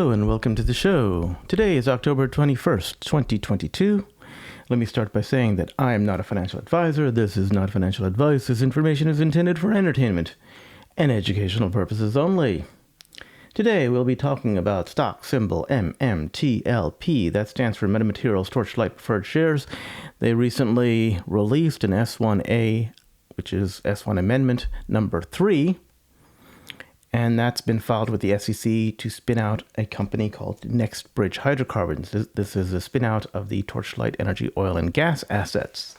Hello and welcome to the show. Today is October 21st, 2022. Let me start by saying that I am not a financial advisor. This is not financial advice. This information is intended for entertainment and educational purposes only. Today we'll be talking about stock symbol MMTLP. That stands for Metamaterials Torchlight Preferred Shares. They recently released an S1A, which is S1-Amendment number 3. And that's been filed with the SEC to spin out a company called Bridge Hydrocarbons. This is a spin out of the Torchlight Energy oil and gas assets.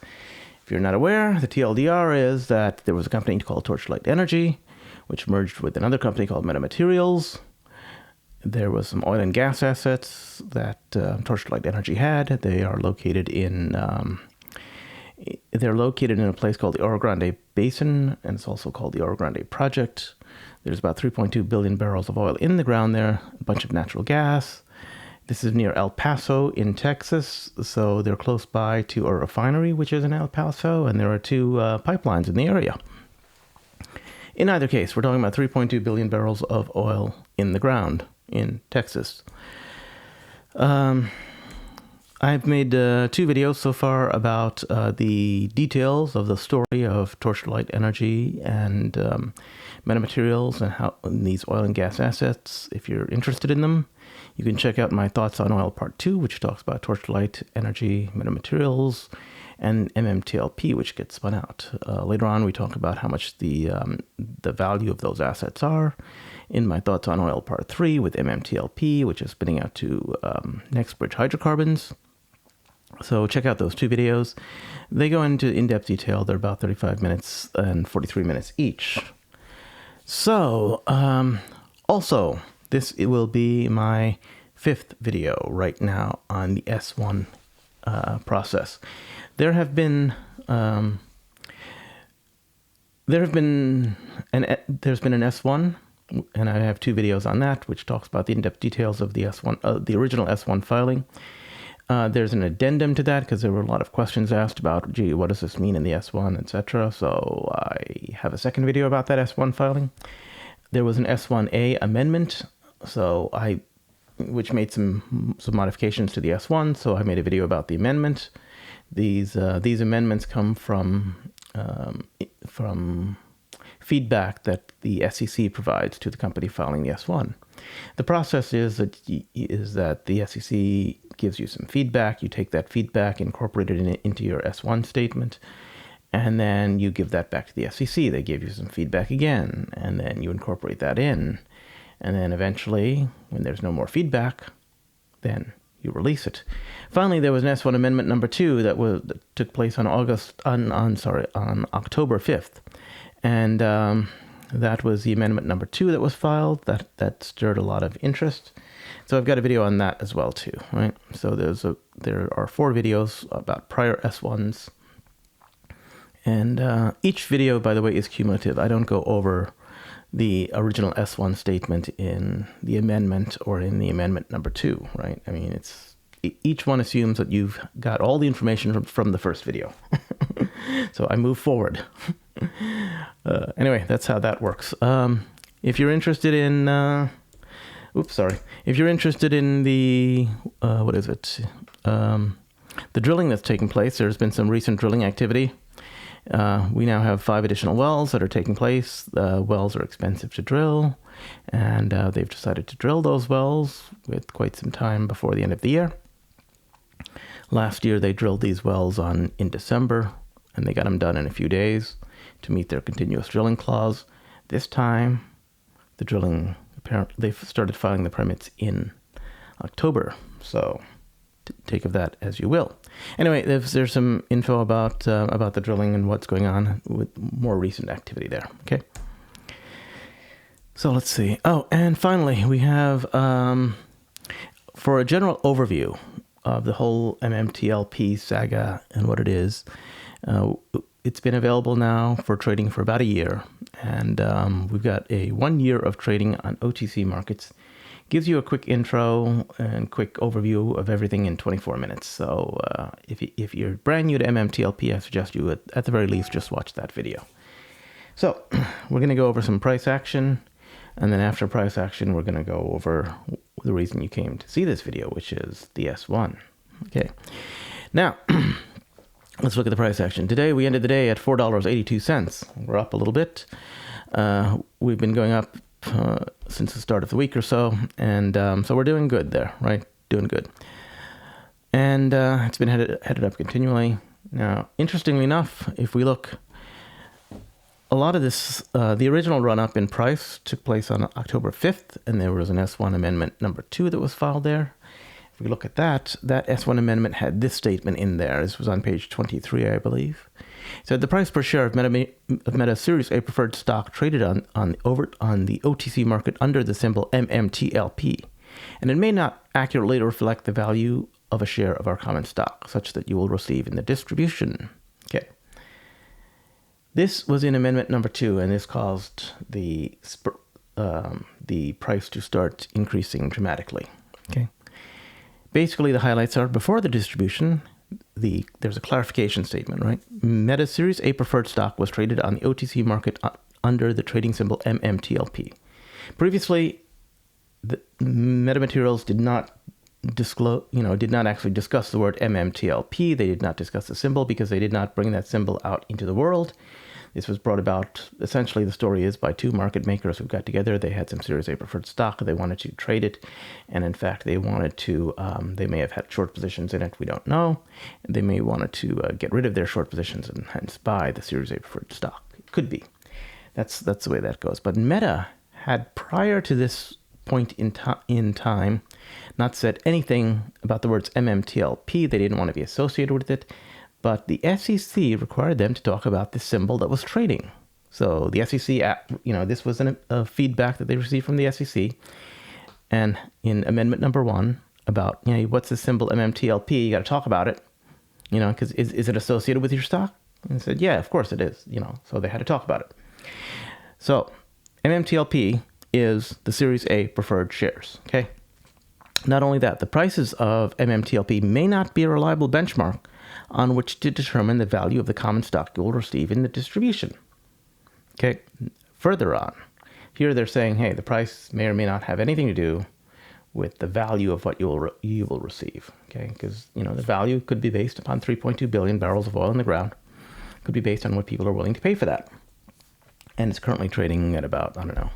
If you're not aware, the TLDR is that there was a company called Torchlight Energy, which merged with another company called Metamaterials. There was some oil and gas assets that Torchlight Energy had. They are located in a place called the Orogrande Basin, and it's also called the Orogrande Project. There's about 3.2 billion barrels of oil in the ground there, a bunch of natural gas. This is near El Paso in Texas, so they're close by to a refinery, which is in El Paso, and there are two pipelines in the area. In either case, we're talking about 3.2 billion barrels of oil in the ground in Texas. I've made 2 videos so far about the details of the story of Torchlight Energy and Metamaterials and how these oil and gas assets. If you're interested in them, you can check out my Thoughts on Oil Part 2, which talks about Torchlight Energy, Metamaterials, and MMTLP, which gets spun out. Later on, we talk about how much the value of those assets are in my Thoughts on Oil Part 3 with MMTLP, which is spinning out to Bridge Hydrocarbons. So check out those 2 videos. They go into in-depth detail. They're about 35 minutes and 43 minutes each. So, also, it will be my 5th video right now on the S1 process. There's been an S1, and I have 2 videos on that, which talks about the in-depth details of the S1, the original S1 filing. There's an addendum to that because there were a lot of questions asked about, gee, what does this mean in the S1, etc. So I have a second video about that S1 filing. There was an S1A amendment, which made some modifications to the S1. So I made a video about the amendment. These amendments come from feedback that the SEC provides to the company filing the S1. The process is that the SEC gives you some feedback. You take that feedback, incorporate it into your S1 statement, and then you give that back to the SEC. They give you some feedback again, and then you incorporate that in. And then eventually, when there's no more feedback, then you release it. Finally, there was an S1 Amendment number 2 that took place on October 5th. And that was the amendment number 2 that was filed. That stirred a lot of interest. So I've got a video on that as well too, right? So there are 4 videos about prior S1s. And each video, by the way, is cumulative. I don't go over the original S1 statement in the amendment or in the amendment number 2, right? I mean, each one assumes that you've got all the information from the first video. So I move forward. Anyway, that's how that works. If you're interested in, if you're interested in the, the drilling that's taking place, there's been some recent drilling activity. We now have 5 additional wells that are taking place. The wells are expensive to drill, and they've decided to drill those wells with quite some time before the end of the year. Last year, they drilled these wells in December, and they got them done in a few days to meet their continuous drilling clause. This time, the drilling, apparently, they've started filing the permits in October. So take of that as you will. Anyway, there's some info about the drilling and what's going on with more recent activity there. Okay. So let's see. Oh, and finally, we have for a general overview of the whole MMTLP saga and what it is. It's been available now for trading for about a year, and we've got a 1 year of trading on OTC markets. Gives you a quick intro and quick overview of everything in 24 minutes. So if you're brand new to MMTLP, I suggest you at the very least just watch that video. So we're going to go over some price action, and then after price action, we're going to go over the reason you came to see this video, which is the S1. Okay. Now, let's look at the price action. Today, we ended the day at $4.82. We're up a little bit. We've been going up since the start of the week or so, and so we're doing good there, right? Doing good. And it's been headed up continually. Now, interestingly enough, if we look, a lot of this, the original run-up in price took place on October 5th, and there was an S1 Amendment number 2 that was filed there. If we look at that S1 Amendment had this statement in there. This was on page 23, I believe. It said the price per share of Meta Series A preferred stock traded on the OTC market under the symbol MMTLP, and it may not accurately reflect the value of a share of our common stock, such that you will receive in the distribution. Okay. This was in Amendment number 2, and this caused the price to start increasing dramatically. Okay. Basically, the highlights are before the distribution, there's a clarification statement, right? Meta Series A preferred stock was traded on the OTC market under the trading symbol MMTLP. Previously, the Meta Materials did not actually discuss the word MMTLP. They did not discuss the symbol because they did not bring that symbol out into the world. This was brought about, essentially the story is, by two market makers who got together. They had some Series A preferred stock. They wanted to trade it. And in fact, they wanted to, they may have had short positions in it. We don't know. They may wanted to get rid of their short positions and hence buy the Series A preferred stock. It could be. That's the way that goes. But Meta had, prior to this point in time, not said anything about the words MMTLP. They didn't want to be associated with it. But the SEC required them to talk about the symbol that was trading. So the SEC, this was a feedback that they received from the SEC. And in Amendment number 1 about, what's the symbol MMTLP? You got to talk about it, because is it associated with your stock? And they said, yeah, of course it is, so they had to talk about it. So MMTLP is the Series A preferred shares, okay? Not only that, the prices of MMTLP may not be a reliable benchmark on which to determine the value of the common stock you will receive in the distribution. Okay, further on, here they're saying, hey, the price may or may not have anything to do with the value of what you will receive. Okay, because the value could be based upon 3.2 billion barrels of oil in the ground. Could be based on what people are willing to pay for that. And it's currently trading at about, I don't know.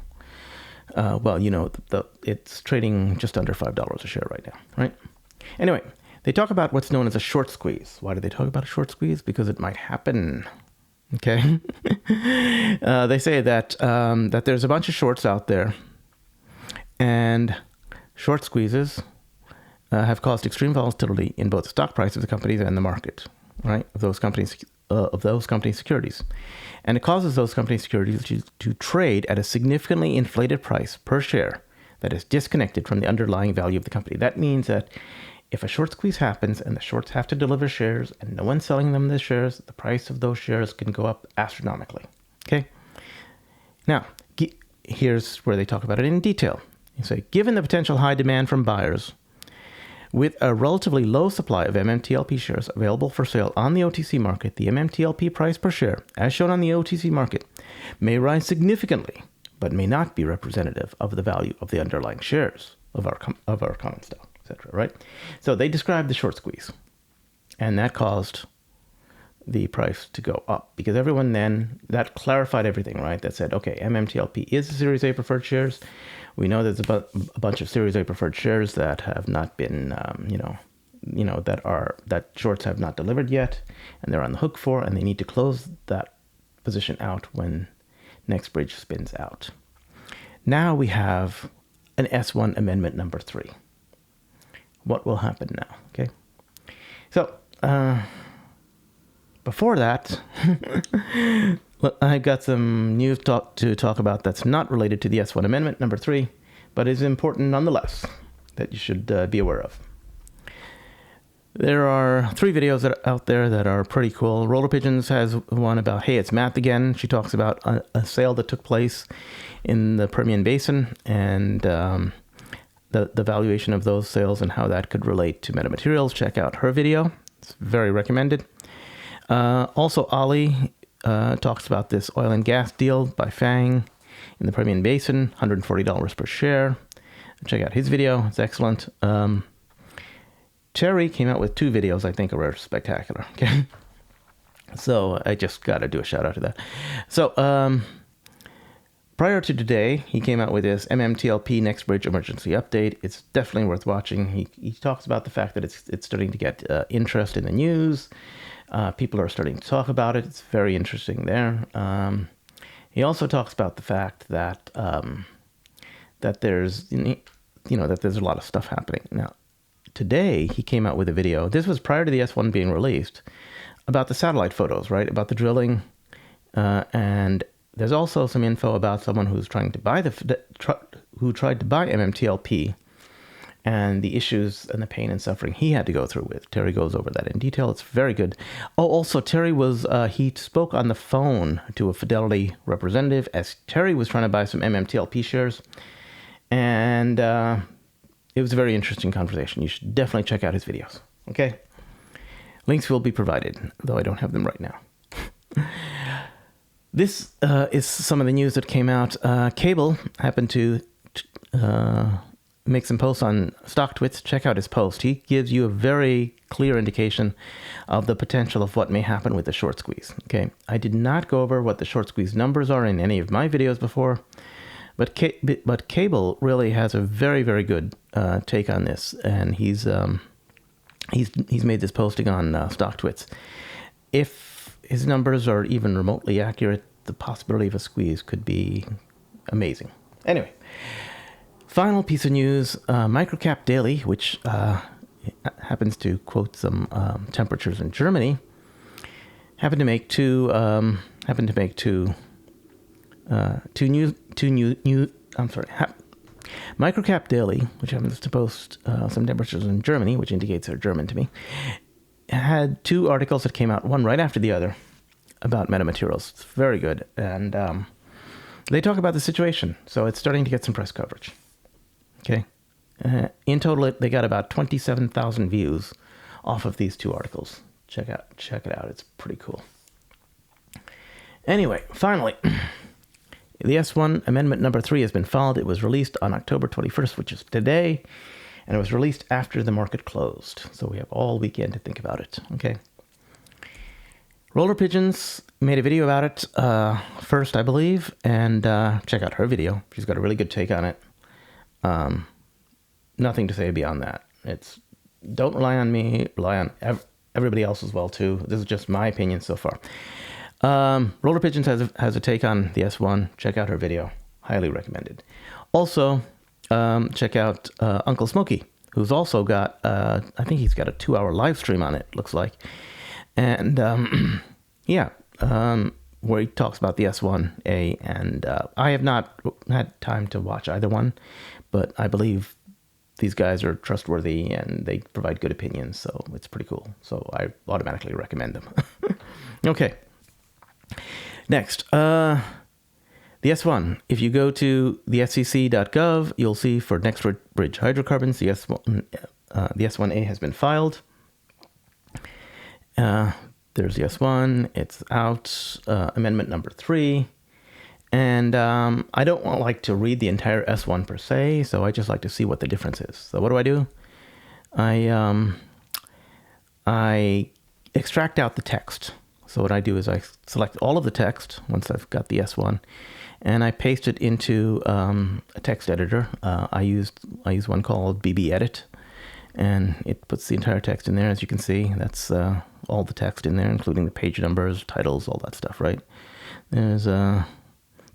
It's trading just under $5 a share right now, right? Anyway, they talk about what's known as a short squeeze. Why do they talk about a short squeeze? Because it might happen. Okay. They say that there's a bunch of shorts out there, and short squeezes have caused extreme volatility in both the stock price of the companies and the market, right? Of those companies' securities, and it causes those companies' securities to trade at a significantly inflated price per share that is disconnected from the underlying value of the company. That means that if a short squeeze happens and the shorts have to deliver shares and no one's selling them the shares, the price of those shares can go up astronomically. Okay. Now, here's where they talk about it in detail. You say, given the potential high demand from buyers, with a relatively low supply of MMTLP shares available for sale on the OTC market, the MMTLP price per share, as shown on the OTC market, may rise significantly, but may not be representative of the value of the underlying shares of our common stock, etc. Right? So they described the short squeeze, and that caused the price to go up because everyone then, that clarified everything, right? That said, okay, MMTLP is the Series A preferred shares. We know there's a bunch of Series A preferred shares that have not been, that shorts have not delivered yet, and they're on the hook for, and they need to close that position out when next Bridge spins out. Now we have an S1 Amendment number 3. What will happen now? Okay, so before that, I got some news to talk about that's not related to the S1 Amendment number 3, but is important nonetheless that you should be aware of. There are 3 videos that are out there that are pretty cool. Rollerpigeon has one about, hey, it's math again. She talks about a sale that took place in the Permian Basin and the valuation of those sales and how that could relate to metamaterials. Check out her video. It's very recommended. Also, Ali talks about this oil and gas deal by Fang in the Permian Basin, $140 per share. check out his video. It's excellent. Terry came out with 2 videos I think are spectacular. Okay. So I just got to do a shout out to that. So prior to today, he came out with this MMTLP Next Bridge Emergency Update. It's definitely worth watching. He talks about the fact that it's starting to get interest in the news. People are starting to talk about it. It's very interesting there. He also talks about the fact that that there's that there's a lot of stuff happening now. Today, he came out with a video. This was prior to the S1 being released, about the satellite photos, right? About the drilling. And there's also some info about someone who's trying to buy who tried to buy MMTLP and the issues and the pain and suffering he had to go through with. Terry goes over that in detail. It's very good. Oh, also, Terry he spoke on the phone to a Fidelity representative as Terry was trying to buy some MMTLP shares. And it was a very interesting conversation. You should definitely check out his videos. Okay? Links will be provided, though I don't have them right now. This is some of the news that came out. CaeBLe happened to make some posts on StockTwits. Check out his post. He gives you a very clear indication of the potential of what may happen with the short squeeze. Okay? I did not go over what the short squeeze numbers are in any of my videos before. But CaeBLe really has a very, very good take on this, and he's made this posting on StockTwits. If his numbers are even remotely accurate, the possibility of a squeeze could be amazing. Anyway, final piece of news: Microcap Daily, which happens to quote some temperatures in Germany, happened to make two Microcap Daily, which happens to post some temperatures in Germany, which indicates they're German to me, had 2 articles that came out, one right after the other, about metamaterials. It's very good. And they talk about the situation. So it's starting to get some press coverage. Okay. In total, they got about 27,000 views off of these 2 articles. Check it out. It's pretty cool. Anyway, finally, the S1-Amendment number 3 has been filed. It was released on October 21st, which is today, and it was released after the market closed. So we have all weekend to think about it, okay? Rollerpigeon made a video about it first, I believe, and check out her video. She's got a really good take on it. Nothing to say beyond that. Don't rely on me, rely on everybody else as well, too. This is just my opinion so far. Rollerpigeon has a take on the S1. Check out her video. Highly recommended. Also, check out Uncle Smokey, who's also got, I think he's got a 2-hour live stream on it, looks like. And, where he talks about the S1A. And I have not had time to watch either one, but I believe these guys are trustworthy and they provide good opinions, so it's pretty cool. So I automatically recommend them. Okay. Next, the S1. If you go to the SEC.gov, you'll see for Next Bridge Hydrocarbons, the S1A has been filed. There's the S1. It's out. Amendment number 3. And I don't like to read the entire S1 per se, so I just like to see what the difference is. So what do? I extract out the text. So what I do is I select all of the text once I've got the S1, and I paste it into a text editor. I use one called BB Edit, and it puts the entire text in there. As you can see, that's all the text in there, including the page numbers, titles, all that stuff, right? There's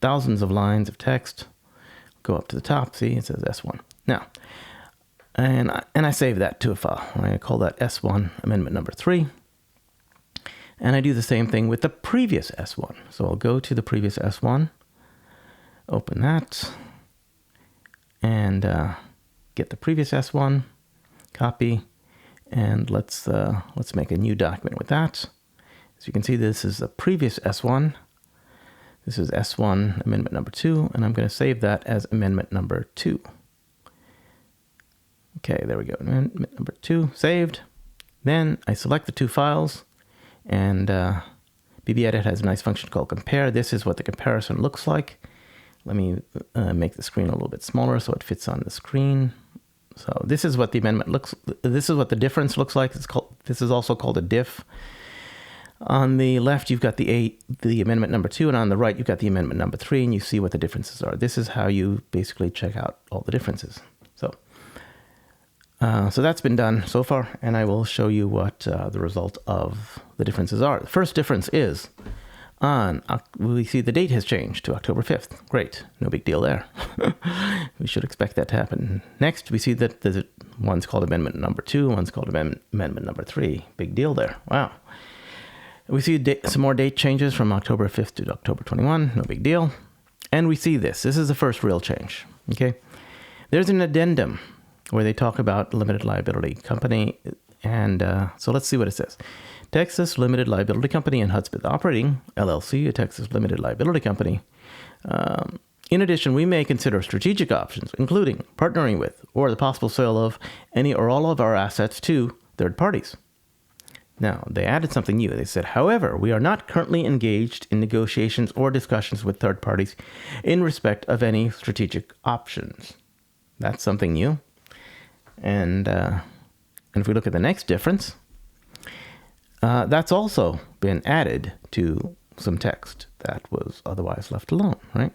thousands of lines of text. Go up to the top, see, it says S1. Now, and I save that to a file. I call that S1 Amendment number 3. And I do the same thing with the previous S1. So I'll go to the previous S1, open that, and get the previous S1, copy, and let's make a new document with that. As you can see, this is the previous S1. This is S1 Amendment number 2, and I'm going to save that as Amendment number 2. Okay, there we go. Amendment number 2, saved. Then I select the 2 files, and BB Edit has a nice function called compare. This is what the comparison looks like. Let me make the screen a little bit smaller so it fits on the screen. So this is what the amendment looks. This is what the difference looks like. This is also called a diff. On the left, you've got the amendment number 2, and on the right, you've got the amendment number 3, and you see what the differences are. This is how you basically check out all the differences. So that's been done so far, and I will show you what the result of the differences are. The first difference is we see the date has changed to October 5th. Great, no big deal there. We should expect that to happen. Next, we see that one's called amendment number 2, one's called amendment number 3. Big deal there. Wow. We see some more date changes from October 5th to October 21. No big deal. And we see this. This is the first real change. Okay. There's an addendum where they talk about limited liability company. And so let's see what it says. Texas Limited Liability Company and Hudspeth Operating, LLC, a Texas Limited Liability Company. In addition, we may consider strategic options, including partnering with or the possible sale of any or all of our assets to third parties. Now, they added something new. They said, however, we are not currently engaged in negotiations or discussions with third parties in respect of any strategic options. That's something new. And if we look at the next difference, that's also been added to some text that was otherwise left alone, right?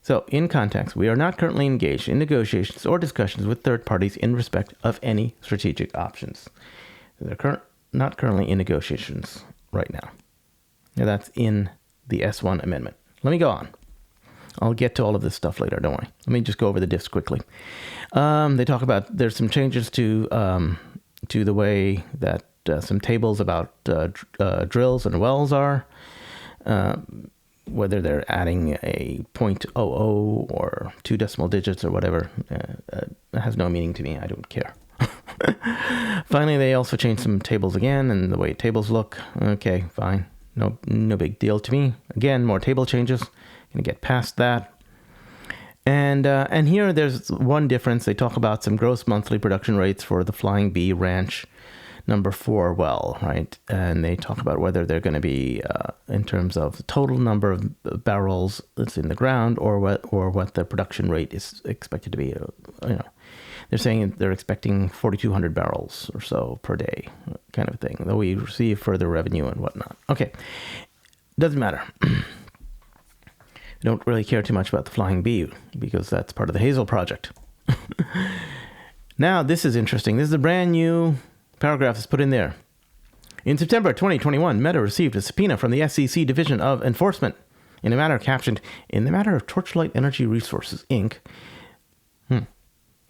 So, in context, we are not currently engaged in negotiations or discussions with third parties in respect of any strategic options. They're not currently in negotiations right now. Now, that's in the S1 amendment. Let me go on. I'll get to all of this stuff later, don't worry. Let me just go over the diffs quickly. They talk about there's some changes to the way that some tables about drills and wells are, whether they're adding a 0.00 or 2 decimal digits or whatever. It has no meaning to me. I don't care. Finally, they also changed some tables again and the way tables look. Okay, fine. No big deal to me. Again, more table changes. Gonna get past that. And here there's one difference. They talk about some gross monthly production rates for the Flying Bee Ranch number 4 well, right? And they talk about whether they're going to be in terms of the total number of barrels that's in the ground or what the production rate is expected to be. They're saying they're expecting 4,200 barrels or so per day, kind of thing, though we receive further revenue and whatnot. Okay, doesn't matter. I don't really care too much about the Flying Bee because that's part of the Hazel project. Now, this is interesting. This is a brand new paragraph that's put in there. In September 2021, Meta received a subpoena from the SEC Division of Enforcement in a matter captioned, "In the matter of Torchlight Energy Resources, Inc."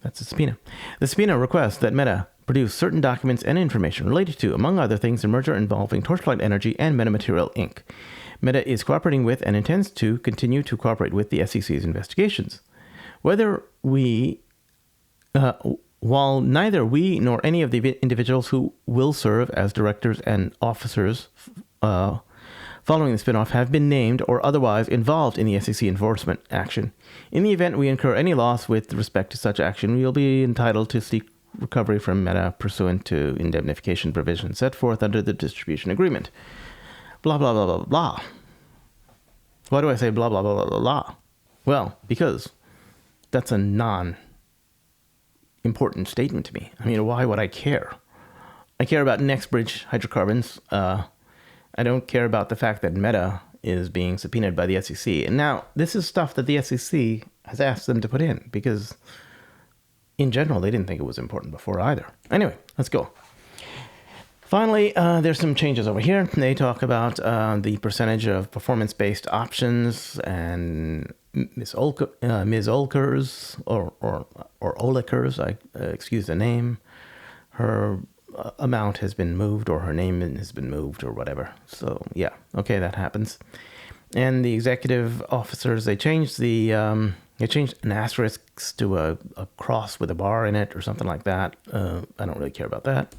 That's a subpoena. The subpoena requests that Meta produce certain documents and information related to, among other things, the merger involving Torchlight Energy and Metamaterial Inc. Meta is cooperating with and intends to continue to cooperate with the SEC's investigations. While neither we nor any of the individuals who will serve as directors and officers following the spinoff have been named or otherwise involved in the SEC enforcement action, in the event we incur any loss with respect to such action, we will be entitled to seek recovery from Meta pursuant to indemnification provisions set forth under the distribution agreement. Blah, blah, blah, blah, blah. Why do I say blah, blah, blah, blah, blah, blah? Well, because that's a non-important statement to me. I mean, why would I care? I care about NextBridge Hydrocarbons. I don't care about the fact that Meta is being subpoenaed by the SEC. And now, this is stuff that the SEC has asked them to put in because, in general, they didn't think it was important before either. Anyway, let's go. Finally, there's some changes over here. They talk about the percentage of performance-based options, and Ms. Olkers, or Olikers, excuse the name, her amount has been moved, or her name has been moved, or whatever. So, yeah, okay, that happens. And the executive officers, they changed an asterisk to a cross with a bar in it, or something like that. I don't really care about that.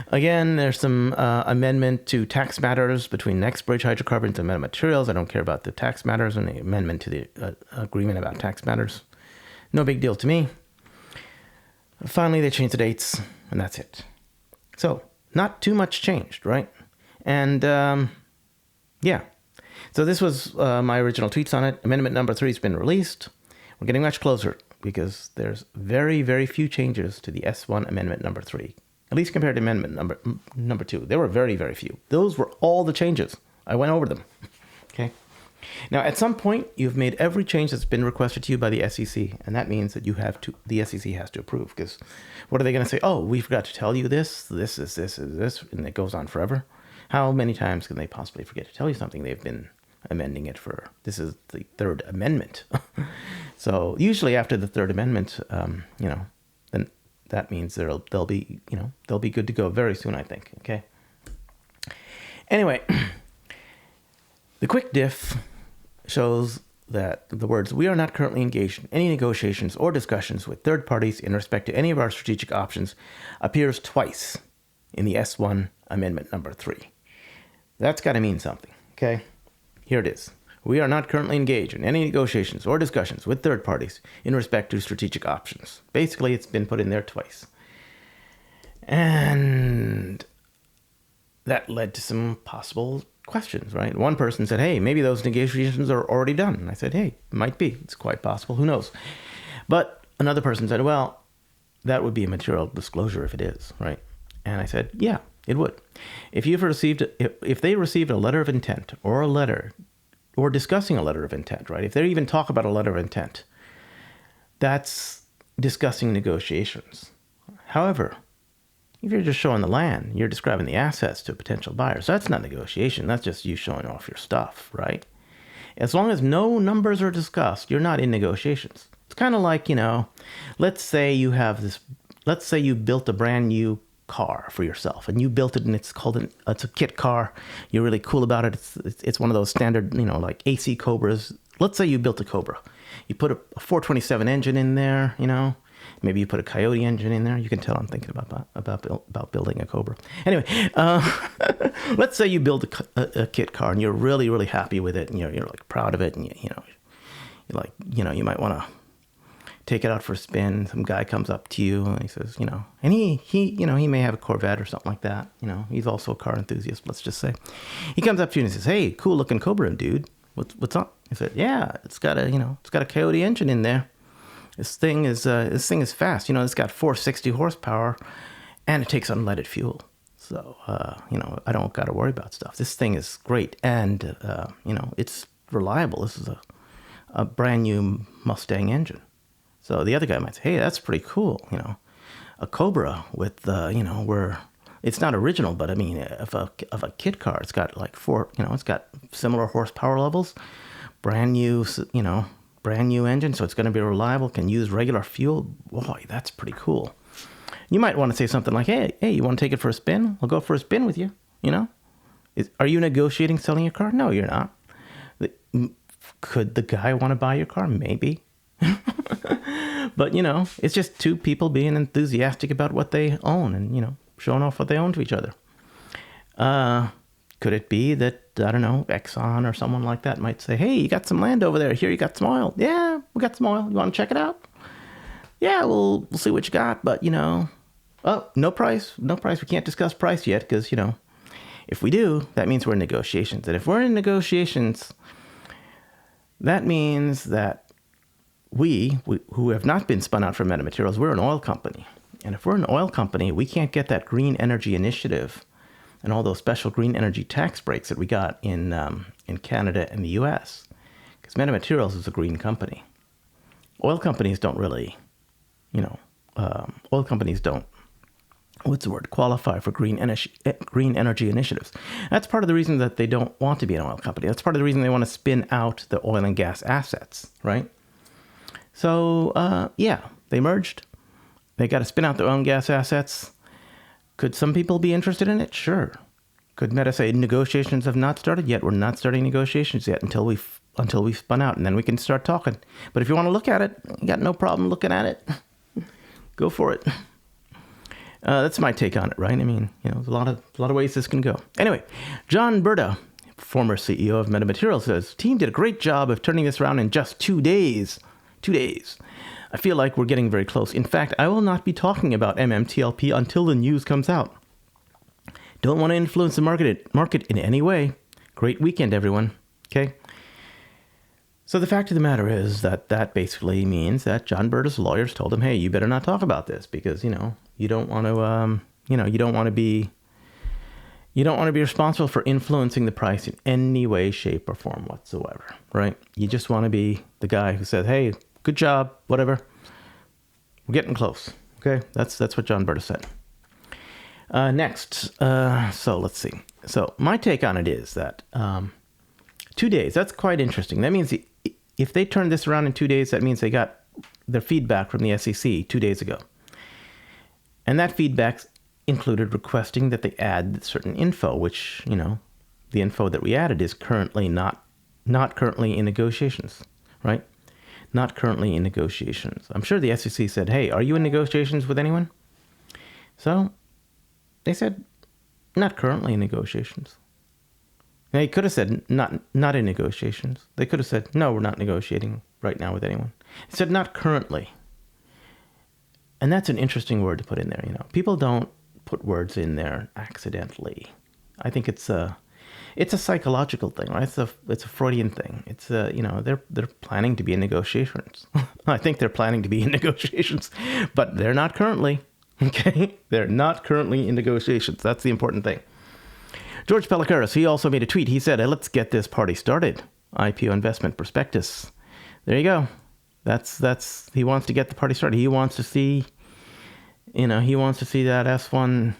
Again, there's some amendment to tax matters between NextBridge Hydrocarbons and Metamaterials. I don't care about the tax matters and the amendment to the agreement about tax matters. No big deal to me. Finally, they changed the dates, and that's it. So, not too much changed, right? And, yeah. So this was my original tweets on it. Amendment number 3 has been released. We're getting much closer because there's very, very few changes to the S1 Amendment number 3, at least compared to Amendment number 2. There were very, very few. Those were all the changes. I went over them. Okay. Now, at some point, you've made every change that's been requested to you by the SEC, and that means that the SEC has to approve, because what are they going to say? Oh, we forgot to tell you this, and it goes on forever. How many times can they possibly forget to tell you something? They've been amending it this is the third amendment. So usually after the third amendment, then that means they'll be good to go very soon, I think. Okay. Anyway, the quick diff shows that the words, "We are not currently engaged in any negotiations or discussions with third parties in respect to any of our strategic options," appears twice in the S1 Amendment number 3. That's got to mean something, okay? Here it is. "We are not currently engaged in any negotiations or discussions with third parties in respect to strategic options." Basically, it's been put in there twice. And that led to some possible questions, right? One person said, "Hey, maybe those negotiations are already done." And I said, "Hey, might be. It's quite possible. Who knows?" But another person said, "Well, that would be a material disclosure if it is, right?" And I said, "Yeah, it would. If they received a letter of intent or a letter or discussing a letter of intent, right? If they even talk about a letter of intent, that's discussing negotiations. However, if you're just showing the land, you're describing the assets to a potential buyer. So that's not negotiation. That's just you showing off your stuff, right? As long as no numbers are discussed, you're not in negotiations. It's kind of like, let's say you built a brand new car for yourself, and you built it, and it's a kit car. You're really cool about it. It's one of those standard, like AC Cobras. Let's say you built a Cobra. You put a 427 engine in there, Maybe you put a CaeBLe engine in there. You can tell I'm thinking about building a Cobra. Anyway, let's say you build a kit car, and you're really, really happy with it, and you're like proud of it, and you might want to take it out for a spin. Some guy comes up to you and he says, and he may have a Corvette or something like that. He's also a car enthusiast, let's just say. He comes up to you and he says, "Hey, cool looking Cobra, dude. What's up?" I said, "Yeah, it's got a CaeBLe engine in there. This thing is fast. It's got 460 horsepower, and it takes unleaded fuel. So, I don't got to worry about stuff. This thing is great, and it's reliable. This is a brand new Mustang engine." So the other guy might say, "Hey, that's pretty cool. A Cobra with where it's not original, but I mean, of a kit car, it's got like it's got similar horsepower levels, brand new engine, so it's going to be reliable, can use regular fuel. Boy, that's pretty cool." You might want to say something like, hey, you want to take it for a spin? I'll go for a spin with you, Are you negotiating selling your car? No, you're not. Could the guy want to buy your car? Maybe. But, it's just two people being enthusiastic about what they own and, showing off what they own to each other. Could it be that, I don't know, Exxon or someone like that might say, "Hey, you got some land over there. Here, you got some oil." "Yeah, we got some oil. You want to check it out?" "Yeah, we'll see what you got, but, oh, no price. No price. We can't discuss price yet because, if we do, that means we're in negotiations. And if we're in negotiations, that means that we who have not been spun out from metamaterials, we're an oil company. And if we're an oil company, we can't get that green energy initiative and all those special green energy tax breaks that we got in Canada and the U.S. Because metamaterials is a green company. Oil companies don't really, qualify for green energy initiatives. That's part of the reason that they don't want to be an oil company. That's part of the reason they want to spin out the oil and gas assets, right? So, they merged. They got to spin out their oil and gas assets. Could some people be interested in it? Sure. Could Meta say negotiations have not started yet? We're not starting negotiations yet until we spun out, and then we can start talking. But if you want to look at it, you got no problem looking at it. Go for it. That's my take on it, right? I mean, there's a lot of ways this can go. Anyway, John Brda, former CEO of Metamaterials, says, "Team did a great job of turning this around in just 2 days. 2 days. I feel like we're getting very close. In fact, I will not be talking about MMTLP until the news comes out. Don't want to influence the market in any way. Great weekend, everyone." Okay? So the fact of the matter is that basically means that John Brda's lawyers told him, hey, you better not talk about this because, you don't want to, you don't want to be responsible for influencing the price in any way, shape, or form whatsoever, right? You just want to be the guy who says, hey, good job, whatever. We're getting close, okay? That's what John Brda said. Next, so let's see. So my take on it is that 2 days, that's quite interesting. That means if they turned this around in 2 days, that means they got their feedback from the SEC 2 days ago. And that feedback included requesting that they add certain info, which, the info that we added is currently not currently in negotiations, right? Not currently in negotiations. I'm sure the SEC said, hey, are you in negotiations with anyone? So they said, not currently in negotiations. They could have said, not in negotiations. They could have said, no, we're not negotiating right now with anyone. It said, not currently. And that's an interesting word to put in there, People don't put words in there accidentally. I think it's a psychological thing, right? It's a Freudian thing. It's they're planning to be in negotiations. I think they're planning to be in negotiations, but they're not currently. Okay, they're not currently in negotiations. That's the important thing. George Palikaras, he also made a tweet. He said, let's get this party started. IPO investment prospectus. There you go. That's he wants to get the party started. He wants to see, that S1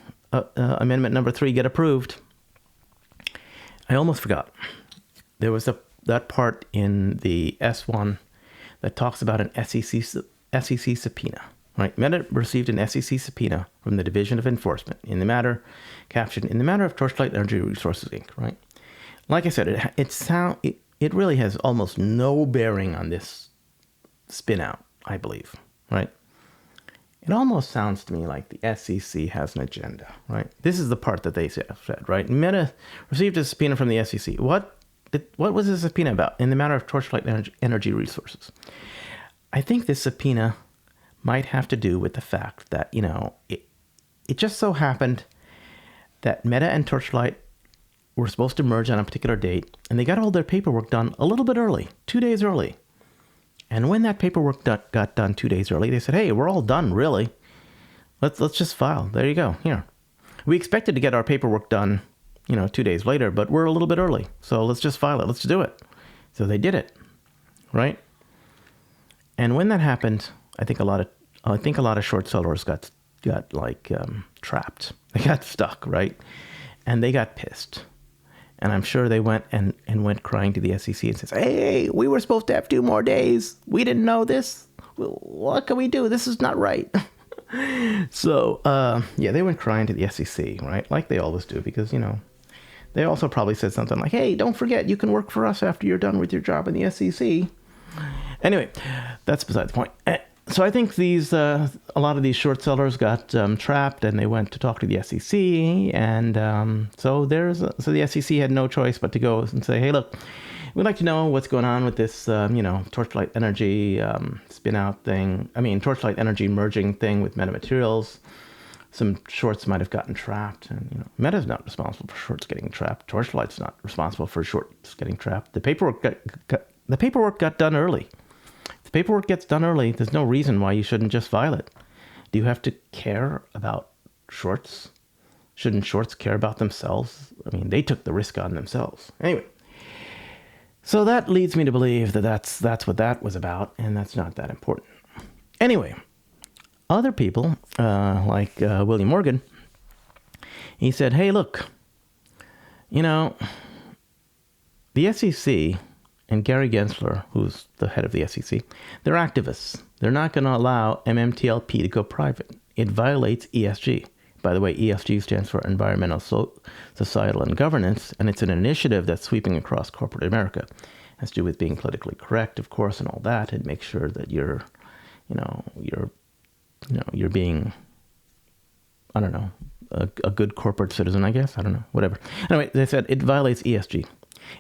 Amendment number 3 get approved. I almost forgot. There was that part in the S1 that talks about an SEC subpoena. Right. Meta received an SEC subpoena from the Division of Enforcement in the matter, captioned, in the matter of Torchlight Energy Resources, Inc., right? Like I said, it really has almost no bearing on this spin out, I believe, right? It almost sounds to me like the SEC has an agenda, right? This is the part that they said, right? Meta received a subpoena from the SEC. What was the subpoena about? In the matter of Torchlight Energy Resources. I think this subpoena might have to do with the fact that, it just so happened that Meta and Torchlight were supposed to merge on a particular date, and they got all their paperwork done a little bit early, 2 days early. And when that paperwork got done 2 days early, they said, hey, we're all done, really. Let's just file. There you go. Here. We expected to get our paperwork done, 2 days later, but we're a little bit early. So let's just file it. Let's do it. So they did it, right? And when that happened, I think a lot of short sellers got trapped. They got stuck, right? And they got pissed. And I'm sure they went crying to the SEC and says, hey, we were supposed to have 2 more days. We didn't know this. What can we do? This is not right. So, they went crying to the SEC, right? Like they always do, because, they also probably said something like, hey, don't forget, you can work for us after you're done with your job in the SEC. Anyway, that's beside the point. So I think a lot of these short sellers got trapped, and they went to talk to the SEC, and so the SEC had no choice but to go and say, hey, look, we'd like to know what's going on with this, Torchlight Energy spin-out thing. Torchlight Energy merging thing with Meta Materials. Some shorts might have gotten trapped, and Meta's not responsible for shorts getting trapped. Torchlight's not responsible for shorts getting trapped. The paperwork got done early. If the paperwork gets done early, there's no reason why you shouldn't just file it. Do you have to care about shorts? Shouldn't shorts care about themselves? They took the risk on themselves. Anyway, so that leads me to believe that that's what that was about, and that's not that important. Anyway, other people, like William Morgan, he said, hey, look, the SEC and Gary Gensler, who's the head of the SEC, they're activists. They're not going to allow MMTLP to go private. It violates ESG. By the way, ESG stands for Environmental, Societal, and Governance, and it's an initiative that's sweeping across corporate America. It has to do with being politically correct, of course, and all that, and make sure that you're being, I don't know, a good corporate citizen, I guess. I don't know, whatever. Anyway, they said it violates ESG.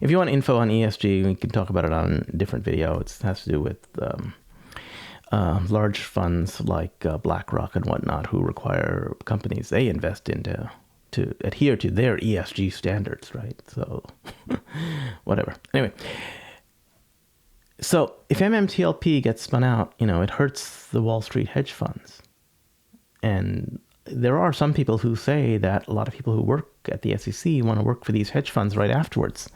If you want info on ESG, we can talk about it on a different video. It has to do with large funds like BlackRock and whatnot, who require companies they invest into to adhere to their ESG standards, right? So, whatever. Anyway, so if MMTLP gets spun out, it hurts the Wall Street hedge funds. And there are some people who say that a lot of people who work at the SEC want to work for these hedge funds right afterwards.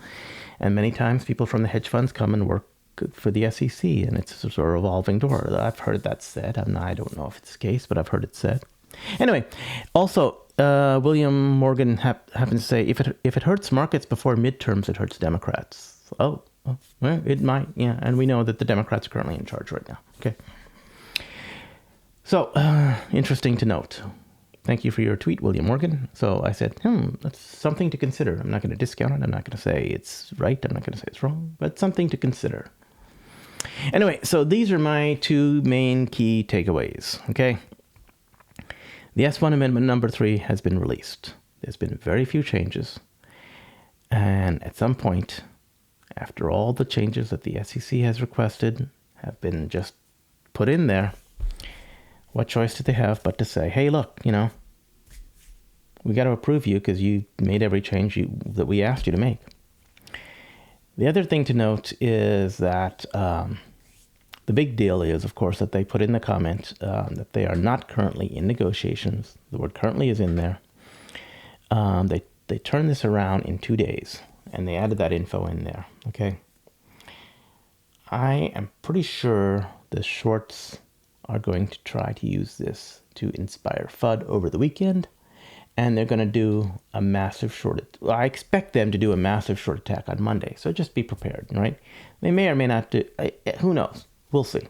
And many times people from the hedge funds come and work for the SEC, and it's a sort of revolving door. I've heard that said. I don't know if it's the case, but I've heard it said. Anyway, also, William Morgan happens to say, if it hurts markets before midterms, it hurts Democrats. Oh, well, it might, yeah. And we know that the Democrats are currently in charge right now. Okay. So, interesting to note. Thank you for your tweet, William Morgan. So I said, that's something to consider. I'm not going to discount it. I'm not going to say it's right. I'm not going to say it's wrong, but something to consider. Anyway, so these are my two main key takeaways, okay? The S1 Amendment number 3 has been released. There's been very few changes. And at some point, after all the changes that the SEC has requested have been just put in there, what choice do they have but to say, hey, look, we got to approve you because you made every change that we asked you to make. The other thing to note is that the big deal is, of course, that they put in the comment that they are not currently in negotiations. The word currently is in there. They turned this around in 2 days, and they added that info in there, okay? I am pretty sure the shorts are going to try to use this to inspire FUD over the weekend, and they're going to do a massive I expect them to do a massive short attack on Monday, so just be prepared, right? They may or may not do, who knows? We'll see.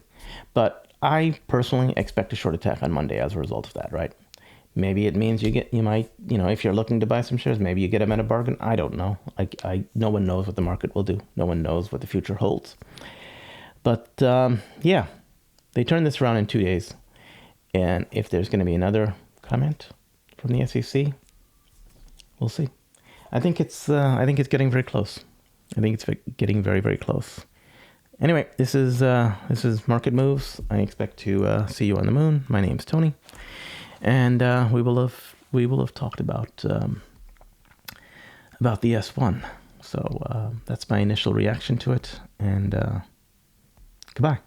But I personally expect a short attack on Monday as a result of that, right? Maybe it means you might, if you're looking to buy some shares, maybe you get them at a bargain. I don't know. No one knows what the market will do. No one knows what the future holds. But, yeah. They turned this around in 2 days, and if there's going to be another comment from the SEC, we'll see. I think it's getting very close. I think it's getting very, very close. Anyway, this is Market Moves. I expect to see you on the moon. My name's Tony, and we will have talked about the S1. So that's my initial reaction to it, and goodbye.